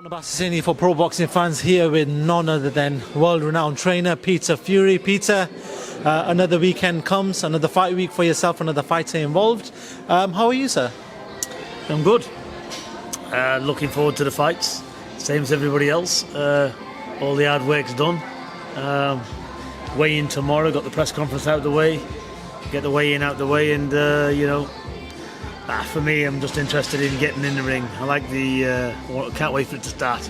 Bassini for Pro Boxing Fans here with none other than world-renowned trainer Peter Fury. Peter, another weekend comes, another fight week for yourself, another fighter involved. How are you, sir? I'm good. Looking forward to the fights, same as everybody else. All the hard work's done. Weigh-in tomorrow, got the press conference out of the way, get the weigh-in out of the way, and for me, I'm just interested in getting in the ring. I like can't wait for it to start.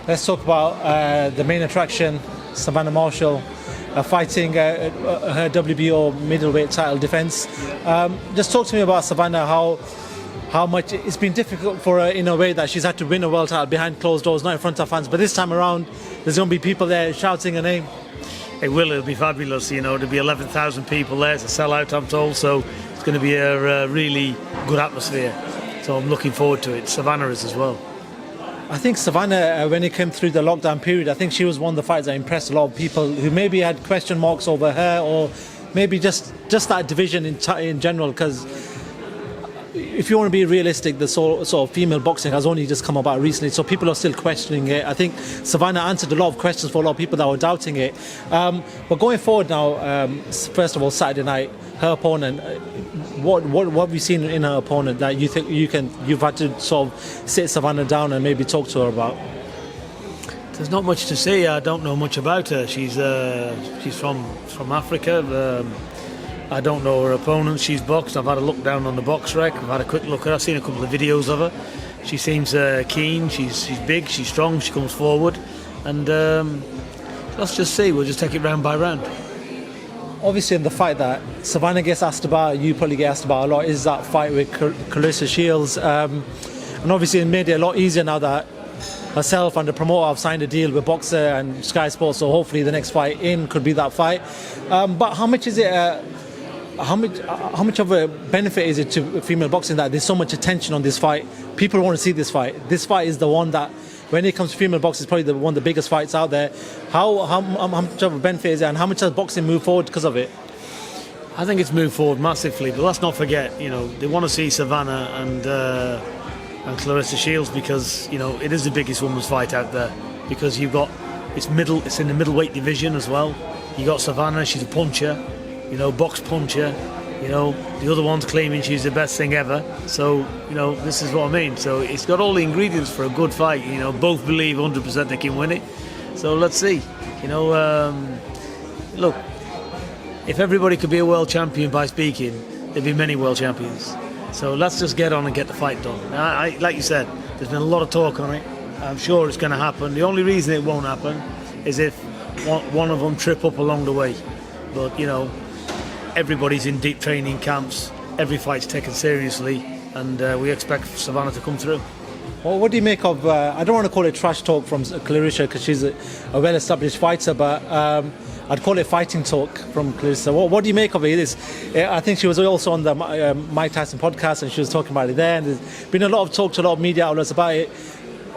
Let's talk about the main attraction, Savannah Marshall, fighting her WBO middleweight title defense. Just talk to me about Savannah, how much it's been difficult for her in a way that she's had to win a world title behind closed doors, not in front of fans, but this time around, there's going to be people there shouting her name. It'll be fabulous, there'll be 11,000 people there. It's a sellout, I'm told, so it's going to be a really good atmosphere. So I'm looking forward to it. Savannah is as well. I think Savannah, when it came through the lockdown period, I think she was one of the fighters that impressed a lot of people who maybe had question marks over her, or maybe just that division in general, because if you want to be realistic, the sort of female boxing has only just come about recently, so people are still questioning it. I think Savannah answered a lot of questions for a lot of people that were doubting it. But going forward now, first of all, Saturday night, her opponent, what have you seen in her opponent that you think you've had to sort of sit Savannah down and maybe talk to her about? There's not much to say. I don't know much about her. She's from Africa. I don't know her opponent. She's boxed. I've had a look down on the box rec. I've had a quick look at her. I've seen a couple of videos of her. She seems keen. She's big. She's strong. She comes forward. And let's just see. We'll just take it round by round. Obviously, in the fight that Savannah gets asked about, you probably get asked about a lot, is that fight with Claressa Shields. And obviously, it made it a lot easier now that herself and the promoter have signed a deal with Boxer and Sky Sports. So hopefully, the next fight in could be that fight. But how much is it? How much of a benefit is it to female boxing that there's so much attention on this fight? People want to see this fight. This fight is the one that, when it comes to female boxing, is probably one of the biggest fights out there. How much of a benefit is it, and how much has boxing moved forward because of it? I think it's moved forward massively, but let's not forget, they want to see Savannah and Claressa Shields because it is the biggest women's fight out there. Because it's in the middleweight division as well. You got Savannah, she's a puncher. Box puncher, the other one's claiming she's the best thing ever. So, this is what I mean. So it's got all the ingredients for a good fight. Both believe 100% they can win it. So let's see. Look, if everybody could be a world champion by speaking, there'd be many world champions. So let's just get on and get the fight done. Now, like you said, there's been a lot of talk on it. I'm sure it's going to happen. The only reason it won't happen is if one of them trip up along the way. But, everybody's in deep training camps, every fight's taken seriously, and we expect Savannah to come through. Well, what do you make of, I don't want to call it trash talk from Claressa because she's a well-established fighter, but I'd call it fighting talk from Claressa. What do you make of it? I think she was also on the Mike Tyson podcast and she was talking about it there, and there's been a lot of talk to a lot of media outlets about it.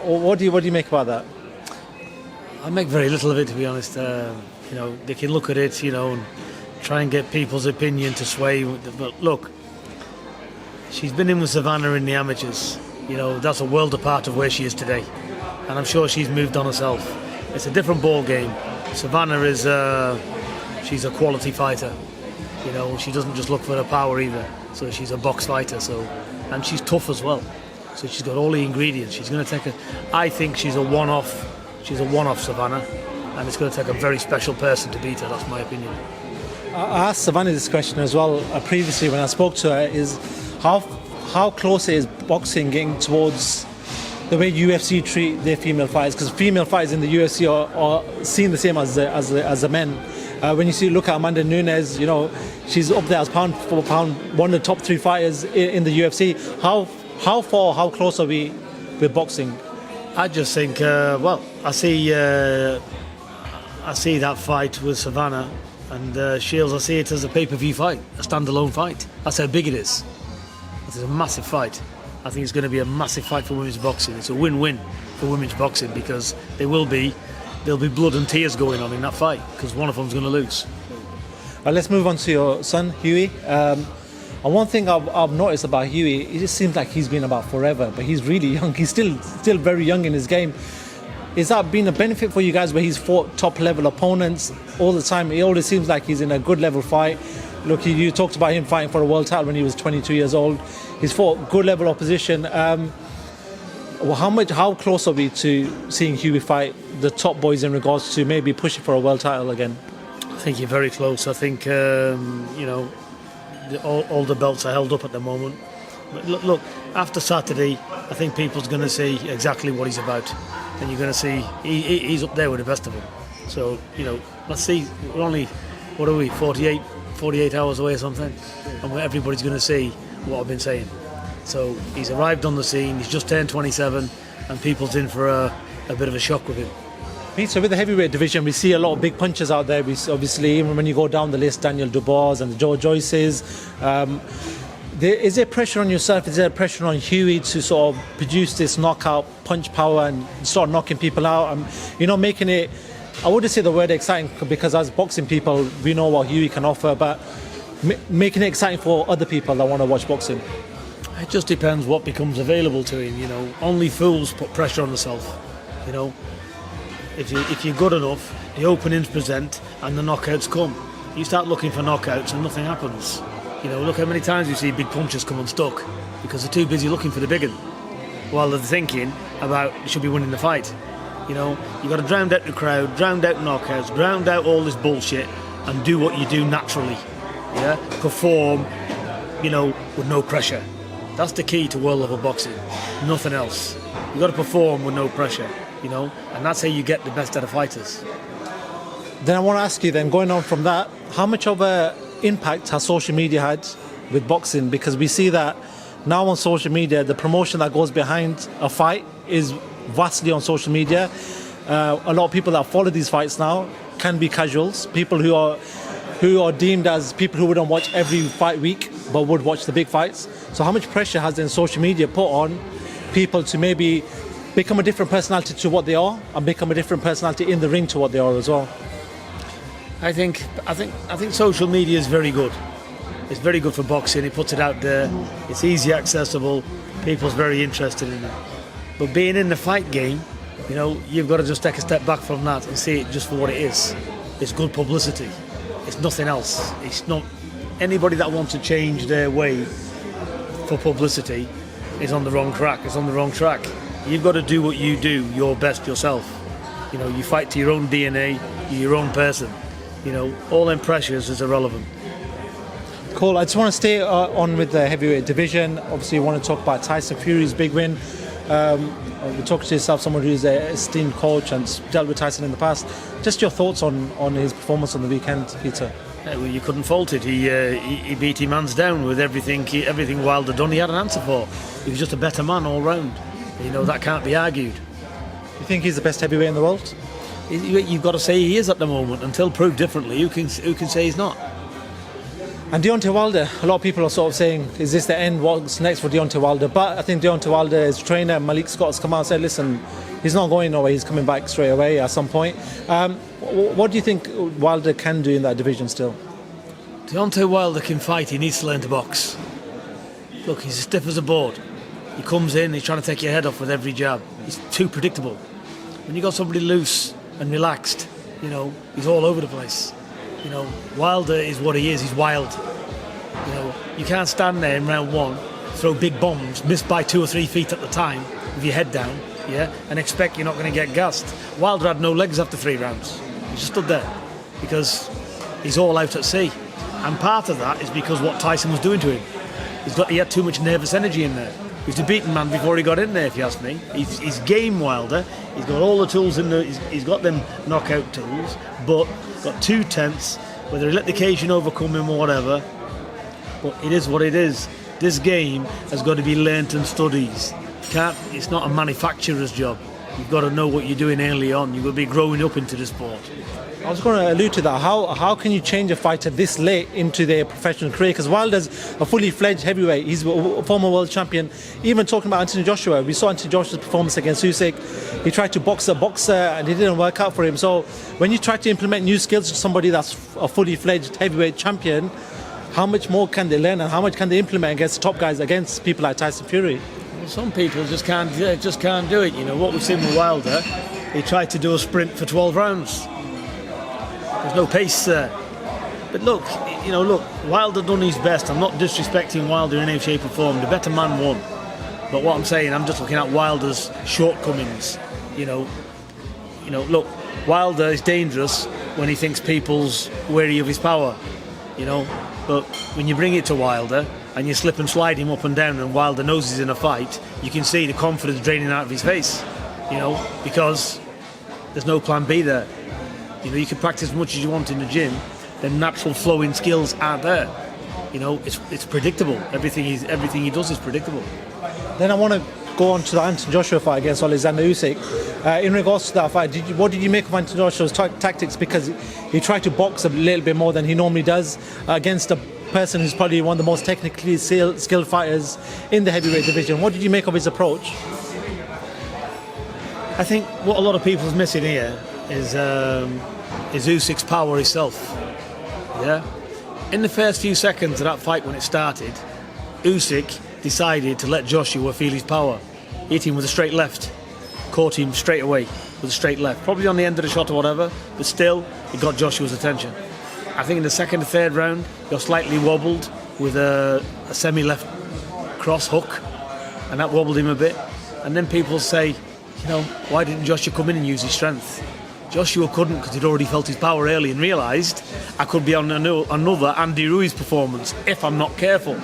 What do you make about that? I make very little of it, to be honest. They can look at it, and try and get people's opinion to sway. But look, she's been in with Savannah in the amateurs. That's a world apart of where she is today. And I'm sure she's moved on herself. It's a different ball game. Savannah is, she's a quality fighter. She doesn't just look for her power either. So she's a box fighter. And she's tough as well. So she's got all the ingredients. She's going to I think she's a one-off. She's a one-off Savannah. And it's going to take a very special person to beat her. That's my opinion. I asked Savannah this question as well previously when I spoke to her, is how close is boxing getting towards the way UFC treat their female fighters? Because female fighters in the UFC are seen the same as the men. When you look at Amanda Nunes, she's up there as pound for pound one of the top 3 fighters in the UFC. How close are we with boxing? I just think, I see that fight with Savannah. And Shields, I see it as a pay-per-view fight, a standalone fight. That's how big it is. It's a massive fight. I think it's going to be a massive fight for women's boxing. It's a win-win for women's boxing because there'll be blood and tears going on in that fight because one of them's going to lose. Let's move on to your son, Hughie. And one thing I've noticed about Hughie, it just seems like he's been about forever, but he's really young. He's still very young in his game. Is that been a benefit for you guys where he's fought top level opponents all the time? It always seems like he's in a good level fight. Look, you talked about him fighting for a world title when he was 22 years old. He's fought good level opposition. How close are we to seeing Hughie fight the top boys in regards to maybe pushing for a world title again? I think you're very close. I think all the belts are held up at the moment. But look, after Saturday, I think people's going to see exactly what he's about, and you're going to see he's up there with the best of them. So let's see. We're only 48 hours away or something, and everybody's going to see what I've been saying. So he's arrived on the scene. He's just turned 27, and people's in for a bit of a shock with him. So with the heavyweight division, we see a lot of big punches out there. Obviously, even when you go down the list, Daniel Dubois and the Joe Joyces. Is there pressure on yourself? Is there pressure on Hughie to sort of produce this knockout punch power and start knocking people out? Making it, I wouldn't say the word exciting because as boxing people, we know what Hughie can offer, but making it exciting for other people that want to watch boxing. It just depends what becomes available to him. Only fools put pressure on themselves. If you're good enough, the openings present and the knockouts come. You start looking for knockouts and nothing happens. Look how many times you see big punches come unstuck because they're too busy looking for the big one while they're thinking about you should be winning the fight. You've got to drown out the crowd, drown out knockouts, drown out all this bullshit and do what you do naturally. Yeah, perform, with no pressure. That's the key to world level boxing. Nothing else. You've got to perform with no pressure. And that's how you get the best out of fighters. Then I want to ask you then, going on from that, how much of an impact has social media had with boxing? Because we see that now on social media, the promotion that goes behind a fight is vastly on social media. A lot of people that follow these fights now can be casuals, people who are deemed as people who wouldn't watch every fight week but would watch the big fights. So how much pressure has then social media put on people to maybe become a different personality to what they are and become a different personality in the ring to what they are as well? I think social media is very good. It's very good for boxing. It puts it out there. It's easy accessible. People's very interested in it. But being in the fight game, you've got to just take a step back from that and see it just for what it is. It's good publicity. It's nothing else. It's not anybody that wants to change their way for publicity is on the wrong track. It's on the wrong track. You've got to do what you do, your best yourself. You fight to your own DNA, you're your own person. All them pressures is irrelevant. Cool. I just want to stay on with the heavyweight division. Obviously, you want to talk about Tyson Fury's big win. We talked to yourself, someone who's an esteemed coach and dealt with Tyson in the past. Just your thoughts on his performance on the weekend, Peter? Well, you couldn't fault it. He beat him hands down with everything Wilder done. He had an answer for. He was just a better man all round. That can't be argued. You think he's the best heavyweight in the world? You've got to say he is at the moment. Until proved differently, who can say he's not? And Deontay Wilder, a lot of people are sort of saying, is this the end? What's next for Deontay Wilder? But I think Deontay Wilder's trainer, Malik Scott, has come out and said, listen, he's not going nowhere, he's coming back straight away at some point. What do you think Wilder can do in that division still? Deontay Wilder can fight, he needs to learn to box. Look, he's as stiff as a board. He comes in, he's trying to take your head off with every jab. He's too predictable. When you got somebody loose and relaxed, he's all over the place. Wilder is what he is. He's wild. You can't stand there in round one, throw big bombs, miss by 2 or 3 feet at the time with your head down, and expect you're not going to get gassed. Wilder had no legs after 3 rounds. He just stood there because he's all out at sea. And part of that is because what Tyson was doing to him. He had too much nervous energy in there. He was a beaten man before he got in there, if you ask me. He's game Wilder. He's got all the tools in there. He's got them knockout tools, but got 2 tenths, whether he let the occasion overcome him or whatever. But it is what it is. This game has got to be learnt and studied. It's not a manufacturer's job. You've got to know what you're doing early on. You've got to be growing up into the sport. I was going to allude to that. How can you change a fighter this late into their professional career? Because Wilder's a fully fledged heavyweight. He's a former world champion. Even talking about Anthony Joshua, we saw Anthony Joshua's performance against Usyk. He tried to box a boxer and it didn't work out for him. So when you try to implement new skills to somebody that's a fully fledged heavyweight champion, how much more can they learn and how much can they implement against top guys, against people like Tyson Fury? Well, some people just can't do it. You know what we've seen with Wilder, he tried to do a sprint for 12 rounds. There's no pace there. But look, Wilder done his best. I'm not disrespecting Wilder in any shape or form. The better man won. But what I'm saying, I'm just looking at Wilder's shortcomings. Look, Wilder is dangerous when he thinks people's wary of his power. But when you bring it to Wilder and you slip and slide him up and down, and Wilder knows he's in a fight, you can see the confidence draining out of his face. Because there's no plan B there. You can practice as much as you want in the gym. The natural flowing skills aren't there. It's predictable. Everything he does is predictable. Then I want to go on to the Anthony Joshua fight against Oleksandr Usyk. In regards to that fight, what did you make of Anthony Joshua's tactics? Because he tried to box a little bit more than he normally does against a person who's probably one of the most technically skilled fighters in the heavyweight division. What did you make of his approach? I think what a lot of people are missing here is Usyk's power itself. Yeah. In the first few seconds of that fight when it started, Usyk decided to let Joshua feel his power. Hit him with a straight left, caught him straight away with a straight left, probably on the end of the shot or whatever, but still it got Joshua's attention. I think in the second and third round he got slightly wobbled with a semi-left cross hook, and that wobbled him a bit. And then people say, why didn't Joshua come in and use his strength? Joshua couldn't, because he'd already felt his power early and realised I could be on another Andy Ruiz performance if I'm not careful.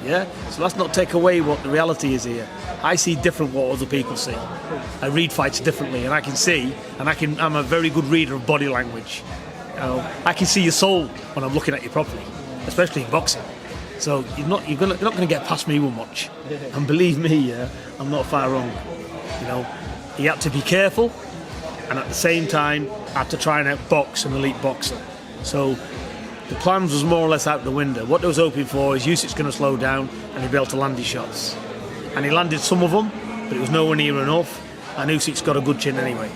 Yeah, so let's not take away what the reality is here. I see different what other people see. I read fights differently, and I can see, and I'm a very good reader of body language. I can see your soul when I'm looking at you properly, especially in boxing. So you're not going to get past me with much. And believe me, I'm not far wrong. He had to be careful, and at the same time had to try and outbox an elite boxer. So the plans was more or less out the window. What they was hoping for is Usyk's going to slow down and he'd be able to land his shots. And he landed some of them, but it was nowhere near enough. And Usyk's got a good chin anyway.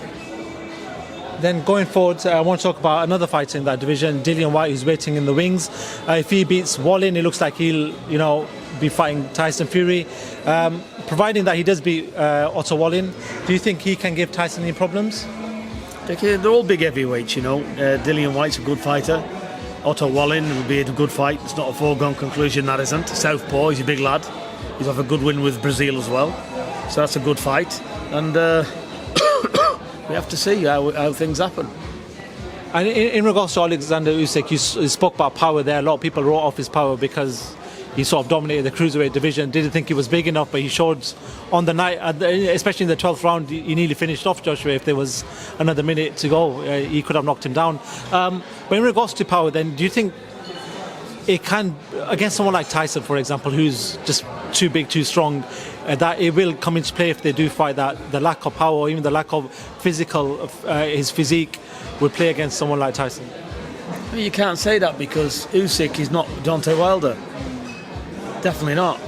Then going forward, I want to talk about another fighter in that division, Dillian Whyte, who's waiting in the wings. If he beats Wallin, it looks like he'll, be fighting Tyson Fury. Providing that he does beat Otto Wallin, do you think he can give Tyson any problems? They're all big heavyweights, Dillian Whyte's a good fighter. Otto Wallin will be a good fight. It's not a foregone conclusion, that isn't. Southpaw, he's a big lad. He's off a good win with Brazil as well. So that's a good fight. And we have to see how things happen. And in regards to Oleksandr Usyk, you spoke about power there. A lot of people wrote off his power because he sort of dominated the cruiserweight division. Didn't think he was big enough, but he showed on the night, especially in the 12th round, he nearly finished off Joshua. If there was another minute to go, he could have knocked him down. But in regards to power, then, do you think it can, against someone like Tyson, for example, who's just too big, too strong, that it will come into play if they do fight, that the lack of power or even the lack of his physique will play against someone like Tyson? You can't say that because Usyk is not Deontay Wilder. Definitely not.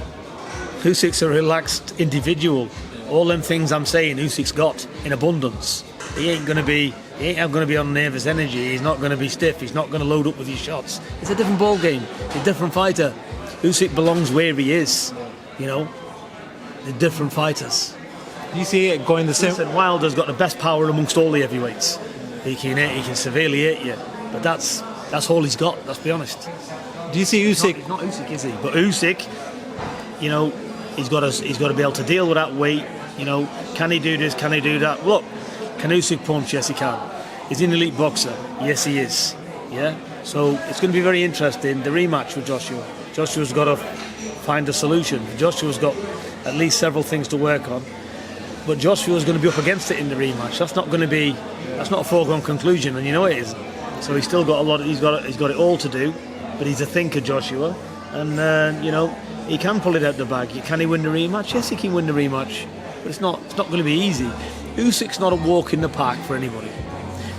Usyk's a relaxed individual. All them things I'm saying Usyk's got in abundance. He ain't going to be on nervous energy. He's not going to be stiff. He's not going to load up with his shots. It's a different ball game. He's a different fighter. Usyk belongs where he is. They're different fighters. Do you see it going the same? Listen, Wilder's got the best power amongst all the heavyweights. He can severely hit you, but that's all he's got. Let's be honest. Do you see Usyk? He's not Usyk, is he? But Usyk, he's got to be able to deal with that weight. Can he do this? Can he do that? Look, can Usyk punch? Yes, he can. Is he an elite boxer? Yes, he is. Yeah. So it's going to be very interesting. The rematch with Joshua. Joshua's got to find a solution. Joshua's got at least several things to work on. But Joshua's going to be up against it in the rematch. That's not a foregone conclusion, and it isn't. So he's still got a lot. He's got it all to do. But he's a thinker, Joshua, and he can pull it out the bag. Can he win the rematch? Yes, he can win the rematch, but it's not going to be easy. Usyk's not a walk in the park for anybody.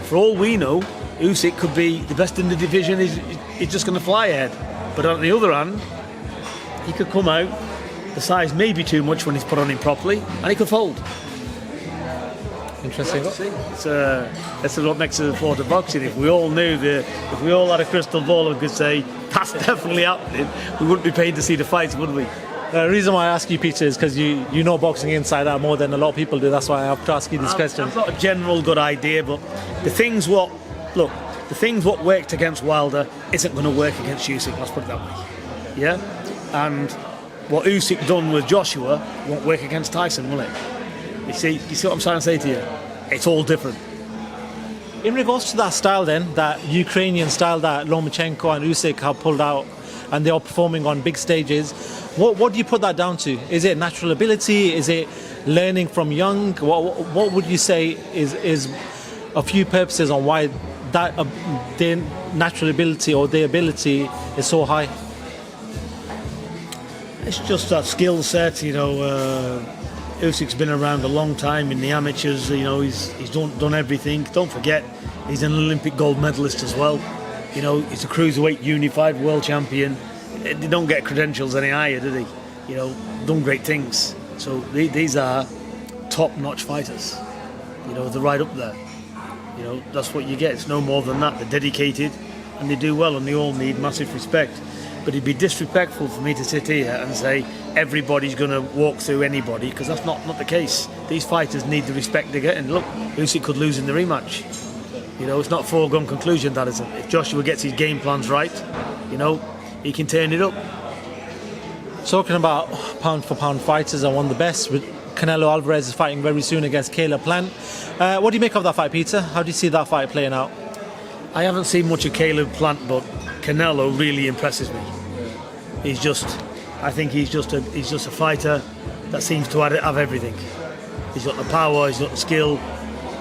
For all we know, Usyk could be the best in the division. He's just going to fly ahead. But on the other hand, he could come out. The size may be too much when he's put on him properly, and he could fold. Interesting. That's what makes it the sport of boxing. If we all if we all had a crystal ball and could say that's definitely happening, we wouldn't be paid to see the fights, would we? The reason why I ask you, Peter, is because you know boxing inside out more than a lot of people do. That's why I have to ask you these questions. I've got a general good idea, but the things what worked against Wilder isn't going to work against Usyk. Let's put it that way. Yeah, and what Usyk done with Joshua won't work against Tyson, will it? You see what I'm trying to say to you? It's all different. In regards to that style then, that Ukrainian style that Lomachenko and Usyk have pulled out and they are performing on big stages, what do you put that down to? Is it natural ability? Is it learning from young? What would you say is a few purposes on why that their natural ability or their ability is so high? It's just that skill set, Usyk's been around a long time in the amateurs. He's done everything. Don't forget, he's an Olympic gold medalist as well. He's a cruiserweight unified world champion. They don't get credentials any higher, do they? Done great things. So these are top-notch fighters. They're right up there. That's what you get. It's no more than that. They're dedicated and they do well, and they all need massive respect. But it'd be disrespectful for me to sit here and say everybody's going to walk through anybody, because that's not the case. These fighters need the respect they're getting. Look, Usyk could lose in the rematch. It's not a foregone conclusion, that isn't. If Joshua gets his game plans right, he can turn it up. Talking about pound for pound fighters and one of the best, with Canelo Alvarez is fighting very soon against Caleb Plant. What do you make of that fight, Peter? How do you see that fight playing out? I haven't seen much of Caleb Plant, but Canelo really impresses me. I think he's just a fighter that seems to have everything. He's got the power, he's got the skill.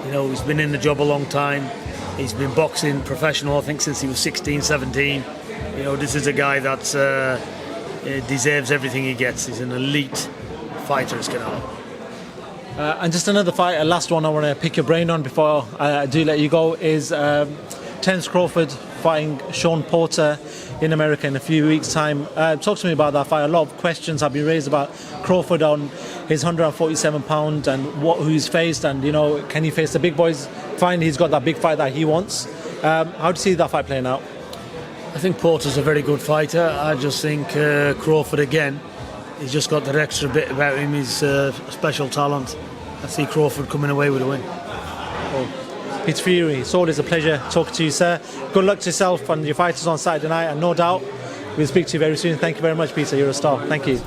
He's been in the job a long time. He's been boxing professional, I think, since he was 16, 17. This is a guy that deserves everything he gets. He's an elite fighter, is Canelo. And just another fight, a last one I want to pick your brain on before I do let you go, is Terence Crawford fighting Shawn Porter in America in a few weeks' time. Talk to me about that fight. A lot of questions have been raised about Crawford on his 147 pound and who he's faced, and can he face the big boys? Finally, he's got that big fight that he wants. How do you see that fight playing out? I think Porter's a very good fighter. I just think Crawford again, he's just got that extra bit about him. He's a special talent. I see Crawford coming away with a win. Peter Fury, it's always a pleasure talking to you, sir. Good luck to yourself and your fighters on Saturday night, and no doubt we'll speak to you very soon. Thank you very much, Peter. You're a star. Thank you.